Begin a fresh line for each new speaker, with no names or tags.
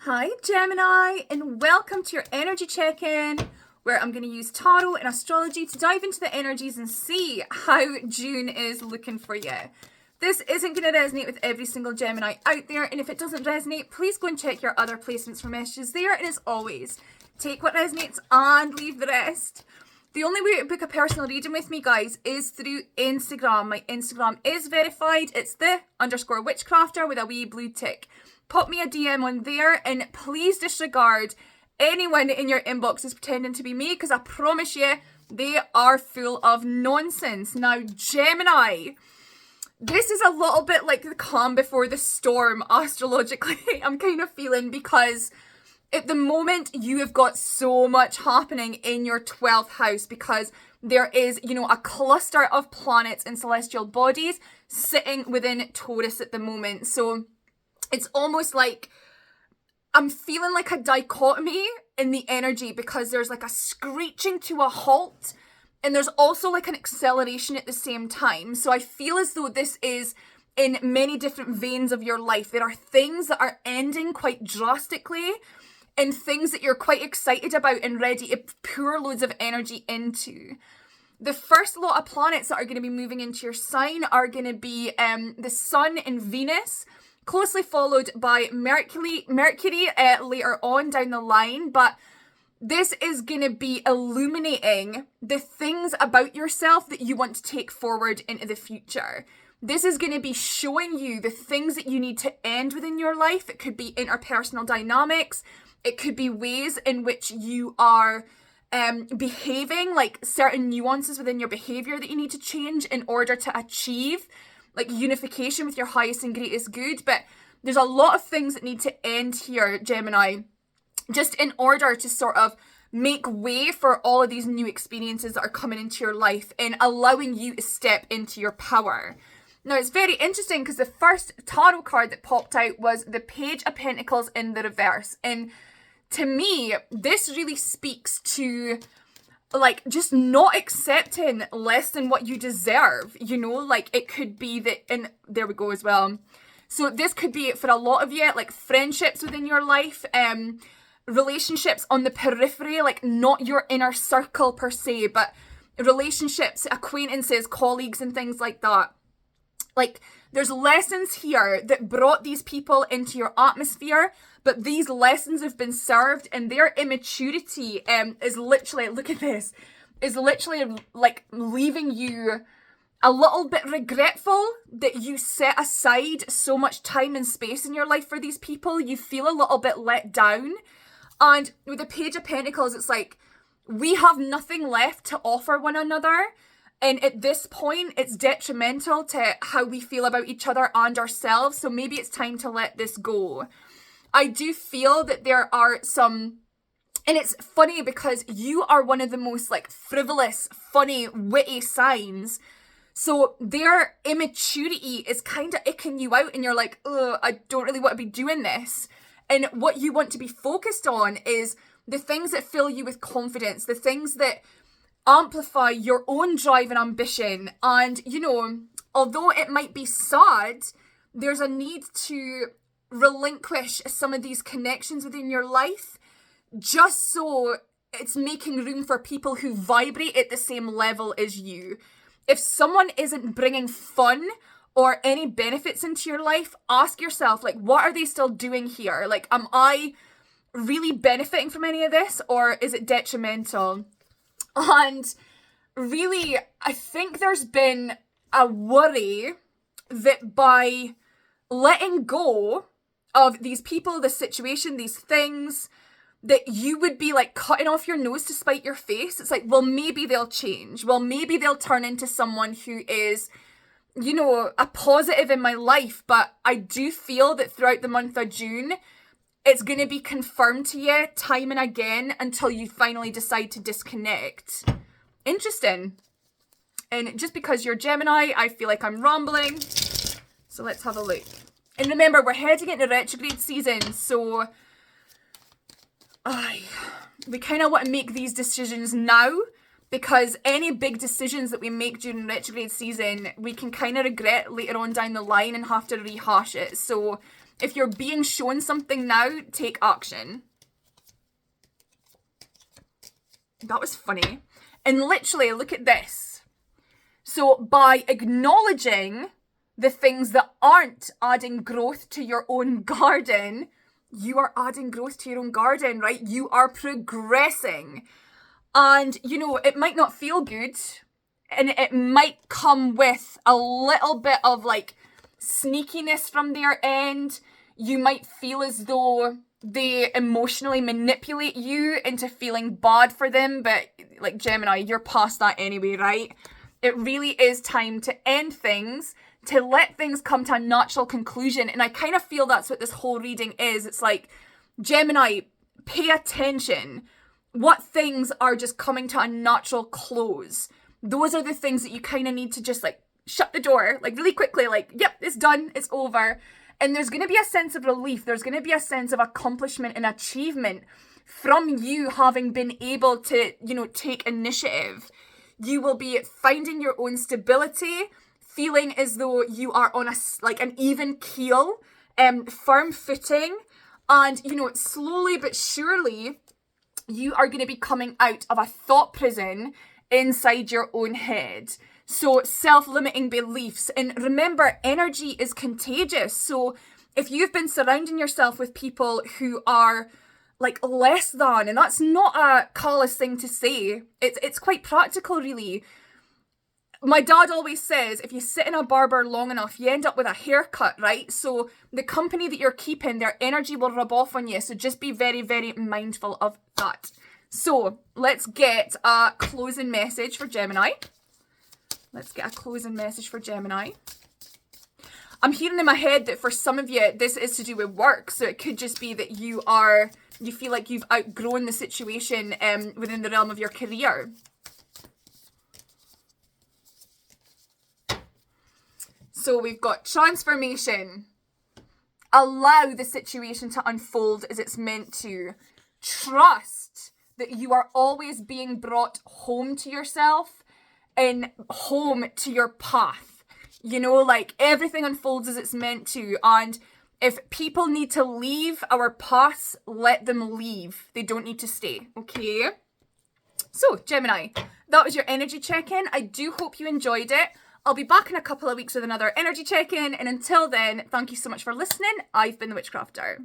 Hi Gemini, and welcome to your energy check-in, where I'm going to use tarot and astrology to dive into the energies and see how June is looking for you. This isn't going to resonate with every single Gemini out there, and if it doesn't resonate, please go and check your other placements for messages there, and as always, take what resonates and leave the rest. The only way to book a personal reading with me, guys, is through Instagram. My Instagram is verified. It's the_witchcrafter with a wee blue tick. Pop me a DM on there, and please disregard anyone in your inbox is pretending to be me, because I promise you, they are full of nonsense. Now, Gemini, this is a little bit like the calm before the storm astrologically, I'm kind of feeling, because at the moment you have got so much happening in your 12th house, because there is, a cluster of planets and celestial bodies sitting within Taurus at the moment. So it's almost like I'm feeling like a dichotomy in the energy, because there's like a screeching to a halt and there's also like an acceleration at the same time. So I feel as though this is in many different veins of your life. There are things that are ending quite drastically and things that you're quite excited about and ready to pour loads of energy into. The first lot of planets that are going to be moving into your sign are going to be the Sun and Venus, closely followed by Mercury later on down the line. But this is going to be illuminating the things about yourself that you want to take forward into the future. This is going to be showing you the things that you need to end within your life. It could be interpersonal dynamics. It could be ways in which you are behaving, like certain nuances within your behavior that you need to change in order to achieve like unification with your highest and greatest good. But there's a lot of things that need to end here, Gemini, just in order to sort of make way for all of these new experiences that are coming into your life and allowing you to step into your power. Now, it's very interesting because the first tarot card that popped out was the Page of Pentacles in the reverse. And to me, this really speaks to like just not accepting less than what you deserve, like it could be that, and there we go as well. So this could be for a lot of you, like friendships within your life, relationships on the periphery, like not your inner circle per se, but relationships, acquaintances, colleagues and things like that. Like there's lessons here that brought these people into your atmosphere, but these lessons have been served, and their immaturity is literally, look at this, is literally like leaving you a little bit regretful that you set aside so much time and space in your life for these people. You feel a little bit let down. And with the Page of Pentacles, it's like we have nothing left to offer one another. And at this point, it's detrimental to how we feel about each other and ourselves. So maybe it's time to let this go. I do feel that there are some, and it's funny because you are one of the most like frivolous, funny, witty signs. So their immaturity is kind of icking you out and you're like, oh, I don't really want to be doing this. And what you want to be focused on is the things that fill you with confidence, the things that amplify your own drive and ambition. And, although it might be sad, there's a need to relinquish some of these connections within your life just so it's making room for people who vibrate at the same level as you. If someone isn't bringing fun or any benefits into your life, ask yourself, like, what are they still doing here? Like, am I really benefiting from any of this, or is it detrimental? And really, I think there's been a worry that by letting go of these people, this situation, these things, that you would be like cutting off your nose to spite your face. It's like, well, maybe they'll change. Well, maybe they'll turn into someone who is, a positive in my life. But I do feel that throughout the month of June, it's going to be confirmed to you time and again until you finally decide to disconnect. Interesting. And just because you're Gemini, I feel like I'm rambling. So let's have a look. And remember, we're heading into retrograde season, so we kind of want to make these decisions now, because any big decisions that we make during retrograde season, we can kind of regret later on down the line and have to rehash it. So If you're being shown something now, take action. That was funny. And literally, look at this. So by acknowledging the things that aren't adding growth to your own garden, you are adding growth to your own garden, right? You are progressing. And, you know, it might not feel good, and it might come with a little bit of like sneakiness from their end. You might feel as though they emotionally manipulate you into feeling bad for them, but like Gemini, you're past that anyway, right? It really is time to end things, to let things come to a natural conclusion. And I kind of feel that's what this whole reading is. It's like, Gemini, pay attention. What things are just coming to a natural close? Those are the things that you kind of need to just like shut the door, like really quickly, like, yep, it's done, it's over. And there's going to be a sense of relief. There's going to be a sense of accomplishment and achievement from you having been able to, you know, take initiative. You will be finding your own stability, feeling as though you are on an even keel, firm footing. And, you know, slowly but surely, you are going to be coming out of a thought prison inside your own head. So self-limiting beliefs. And remember, energy is contagious. So if you've been surrounding yourself with people who are like less than, and that's not a callous thing to say, it's quite practical really. My dad always says, if you sit in a barber long enough, you end up with a haircut, right? So the company that you're keeping, their energy will rub off on you. So just be very, very mindful of that. So let's get a closing message for Gemini. Let's get a closing message for Gemini. I'm hearing in my head that for some of you, this is to do with work. So it could just be that you feel like you've outgrown the situation within the realm of your career. So we've got transformation. Allow the situation to unfold as it's meant to. Trust that you are always being brought home to yourself and home to your path. You know, like everything unfolds as it's meant to. And if people need to leave our paths, let them leave. They don't need to stay, okay? So, Gemini, that was your energy check-in. I do hope you enjoyed it. I'll be back in a couple of weeks with another energy check-in. And until then, thank you so much for listening. I've been the Witchcrafter.